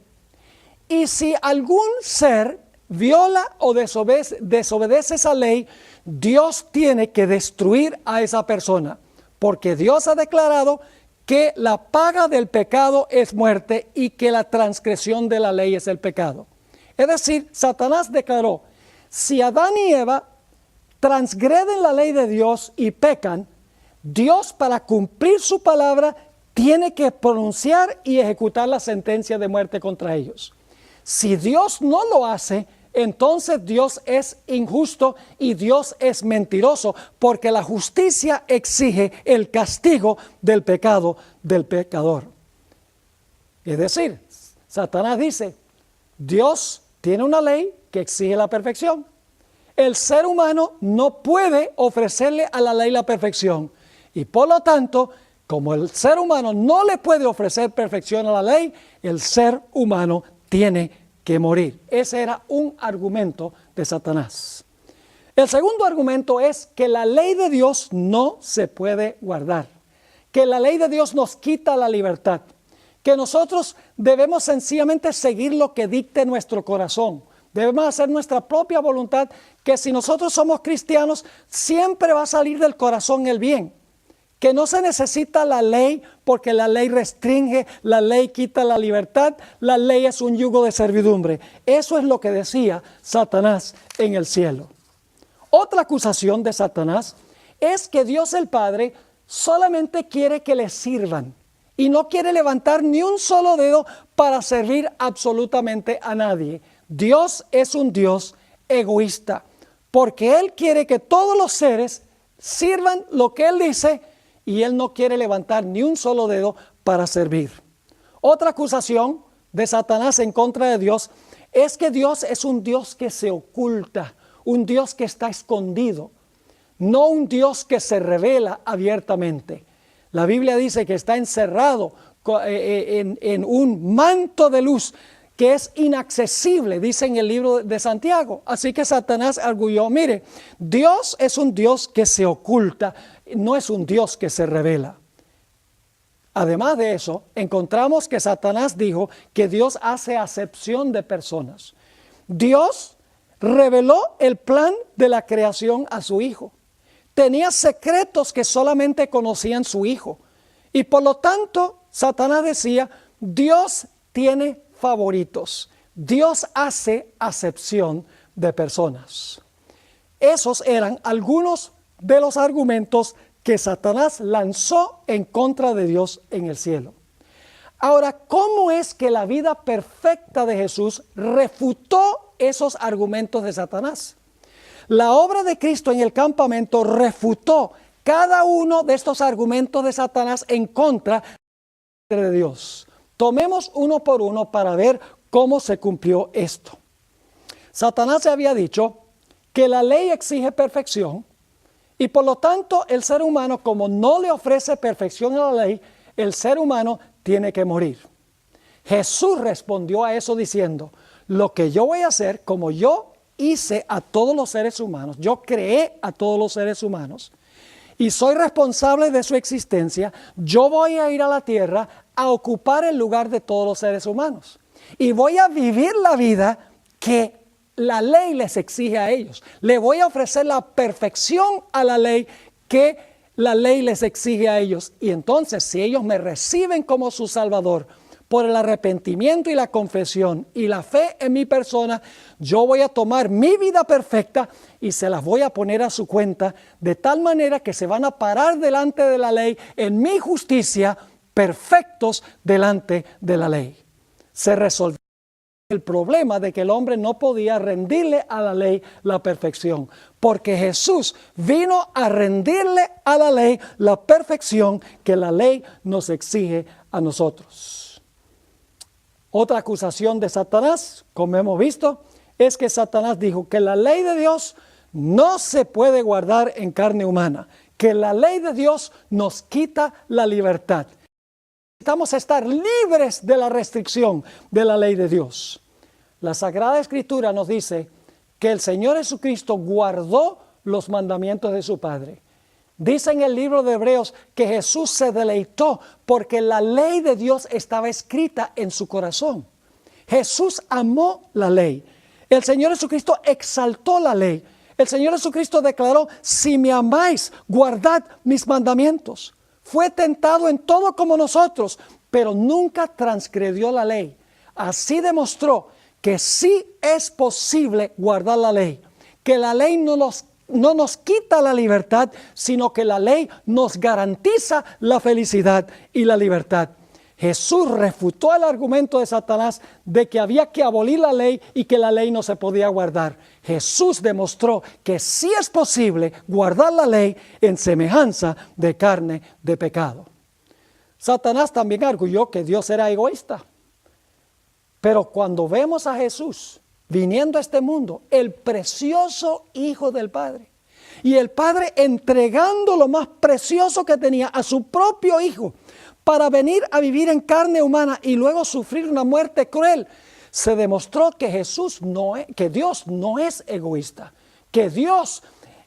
y si algún ser viola o desobedece esa ley, Dios tiene que destruir a esa persona, porque Dios ha declarado que la paga del pecado es muerte y que la transgresión de la ley es el pecado. Es decir, Satanás declaró: si Adán y Eva transgreden la ley de Dios y pecan, Dios, para cumplir su palabra, tiene que pronunciar y ejecutar la sentencia de muerte contra ellos. Si Dios no lo hace, entonces Dios es injusto y Dios es mentiroso, porque la justicia exige el castigo del pecado del pecador. Es decir, Satanás dice: Dios tiene una ley que exige la perfección. El ser humano no puede ofrecerle a la ley la perfección, y por lo tanto, como el ser humano no le puede ofrecer perfección a la ley, el ser humano tiene que morir. Ese era un argumento de Satanás. El segundo argumento es que la ley de Dios no se puede guardar, que la ley de Dios nos quita la libertad, que nosotros debemos sencillamente seguir lo que dicte nuestro corazón, debemos hacer nuestra propia voluntad, que si nosotros somos cristianos siempre va a salir del corazón el bien, que no se necesita la ley porque la ley restringe, la ley quita la libertad, la ley es un yugo de servidumbre. Eso es lo que decía Satanás en el cielo. Otra acusación de Satanás es que Dios el Padre solamente quiere que le sirvan y no quiere levantar ni un solo dedo para servir absolutamente a nadie. Dios es un Dios egoísta, porque Él quiere que todos los seres sirvan lo que Él dice y Él no quiere levantar ni un solo dedo para servir. Otra acusación de Satanás en contra de Dios es que Dios es un Dios que se oculta, un Dios que está escondido, no un Dios que se revela abiertamente. La Biblia dice que está encerrado en un manto de luz que es inaccesible, dice en el libro de Santiago. Así que Satanás arguyó, mire, Dios es un Dios que se oculta, no es un Dios que se revela. Además de eso, encontramos que Satanás dijo que Dios hace acepción de personas. Dios reveló el plan de la creación a su Hijo. Tenía secretos que solamente conocían su Hijo. Y por lo tanto, Satanás decía, Dios tiene favoritos. Dios hace acepción de personas. Esos eran algunos de los argumentos que Satanás lanzó en contra de Dios en el cielo. Ahora, ¿cómo es que la vida perfecta de Jesús refutó esos argumentos de Satanás? La obra de Cristo en el campamento refutó cada uno de estos argumentos de Satanás en contra de Dios. Tomemos uno por uno para ver cómo se cumplió esto. Satanás había dicho que la ley exige perfección y por lo tanto el ser humano, como no le ofrece perfección a la ley, el ser humano tiene que morir. Jesús respondió a eso diciendo, lo que yo voy a hacer, como yo hice a todos los seres humanos, yo creé a todos los seres humanos y soy responsable de su existencia, yo voy a ir a la tierra a ocupar el lugar de todos los seres humanos y voy a vivir la vida que la ley les exige a ellos. Le voy a ofrecer la perfección a la ley que la ley les exige a ellos. Y entonces, si ellos me reciben como su Salvador por el arrepentimiento y la confesión y la fe en mi persona, yo voy a tomar mi vida perfecta y se las voy a poner a su cuenta, de tal manera que se van a parar delante de la ley en mi justicia, perfectos delante de la ley. Se resolvió el problema de que el hombre no podía rendirle a la ley la perfección, porque Jesús vino a rendirle a la ley la perfección que la ley nos exige a nosotros. Otra acusación de Satanás, como hemos visto, es que Satanás dijo que la ley de Dios no se puede guardar en carne humana, que la ley de Dios nos quita la libertad. Necesitamos estar libres de la restricción de la ley de Dios. La Sagrada Escritura nos dice que el Señor Jesucristo guardó los mandamientos de su Padre. Dice en el libro de Hebreos que Jesús se deleitó porque la ley de Dios estaba escrita en su corazón. Jesús amó la ley. El Señor Jesucristo exaltó la ley. El Señor Jesucristo declaró, si me amáis, guardad mis mandamientos. Fue tentado en todo como nosotros, pero nunca transgredió la ley. Así demostró que sí es posible guardar la ley, que la ley no nos quita la libertad, sino que la ley nos garantiza la felicidad y la libertad. Jesús refutó el argumento de Satanás de que había que abolir la ley y que la ley no se podía guardar. Jesús demostró que sí es posible guardar la ley en semejanza de carne de pecado. Satanás también arguyó que Dios era egoísta. Pero cuando vemos a Jesús viniendo a este mundo, el precioso Hijo del Padre, y el Padre entregando lo más precioso que tenía a su propio Hijo, para venir a vivir en carne humana y luego sufrir una muerte cruel, se demostró que que Dios no es egoísta, que Dios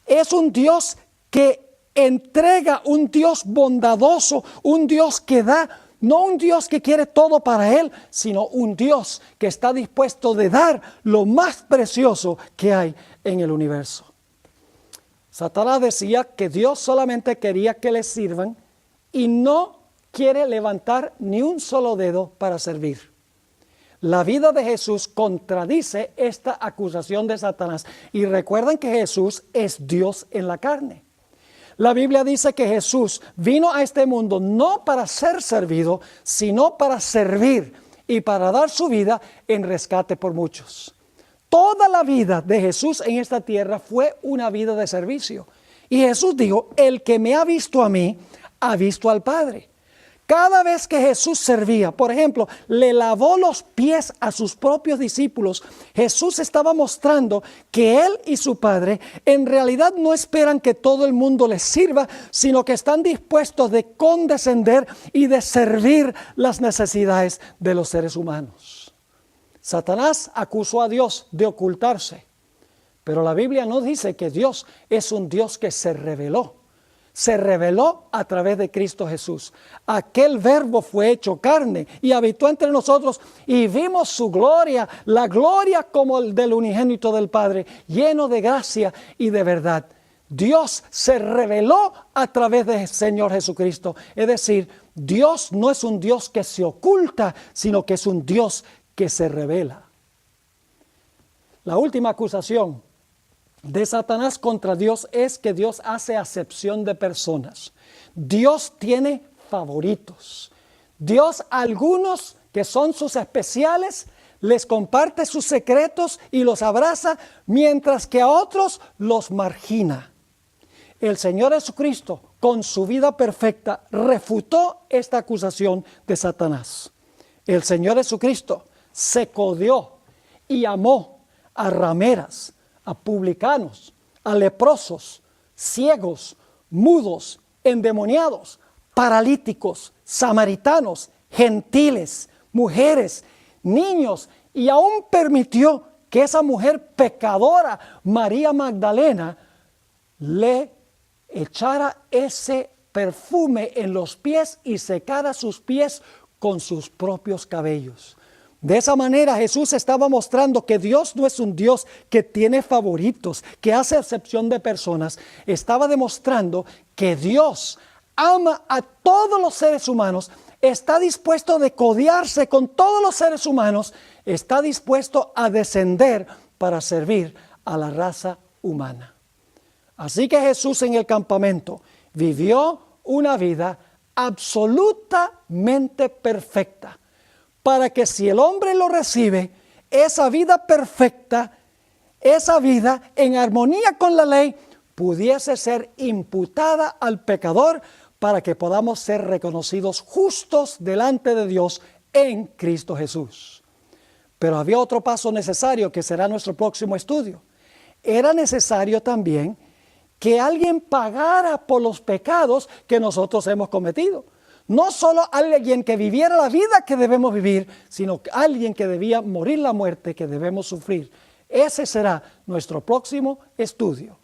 es un Dios que entrega, un Dios bondadoso, un Dios que da, no un Dios que quiere todo para Él, sino un Dios que está dispuesto de dar lo más precioso que hay en el universo. Satanás decía que Dios solamente quería que le sirvan y no quiere levantar ni un solo dedo para servir. La vida de Jesús contradice esta acusación de Satanás. Y recuerden que Jesús es Dios en la carne. La Biblia dice que Jesús vino a este mundo no para ser servido, sino para servir y para dar su vida en rescate por muchos. Toda la vida de Jesús en esta tierra fue una vida de servicio. Y Jesús dijo, el que me ha visto a mí, ha visto al Padre. Cada vez que Jesús servía, por ejemplo, le lavó los pies a sus propios discípulos, Jesús estaba mostrando que Él y su Padre en realidad no esperan que todo el mundo les sirva, sino que están dispuestos de condescender y de servir las necesidades de los seres humanos. Satanás acusó a Dios de ocultarse, pero la Biblia no dice que Dios es un Dios que se reveló. Se reveló a través de Cristo Jesús. Aquel verbo fue hecho carne y habitó entre nosotros y vimos su gloria, la gloria como el del unigénito del Padre, lleno de gracia y de verdad. Dios se reveló a través del Señor Jesucristo. Es decir, Dios no es un Dios que se oculta, sino que es un Dios que se revela. La última acusación de Satanás contra Dios es que Dios hace acepción de personas. Dios tiene favoritos. Dios a algunos que son sus especiales les comparte sus secretos y los abraza, mientras que a otros los margina. El Señor Jesucristo, con su vida perfecta, refutó esta acusación de Satanás. El Señor Jesucristo se codeó y amó a rameras, a publicanos, a leprosos, ciegos, mudos, endemoniados, paralíticos, samaritanos, gentiles, mujeres, niños, y aún permitió que esa mujer pecadora, María Magdalena, le echara ese perfume en los pies y secara sus pies con sus propios cabellos. De esa manera Jesús estaba mostrando que Dios no es un Dios que tiene favoritos, que hace excepción de personas. Estaba demostrando que Dios ama a todos los seres humanos, está dispuesto a codearse con todos los seres humanos, está dispuesto a descender para servir a la raza humana. Así que Jesús en el campamento vivió una vida absolutamente perfecta, para que si el hombre lo recibe, esa vida perfecta, esa vida en armonía con la ley, pudiese ser imputada al pecador para que podamos ser reconocidos justos delante de Dios en Cristo Jesús. Pero había otro paso necesario que será nuestro próximo estudio. Era necesario también que alguien pagara por los pecados que nosotros hemos cometido. No solo alguien que viviera la vida que debemos vivir, sino alguien que debía morir la muerte que debemos sufrir. Ese será nuestro próximo estudio.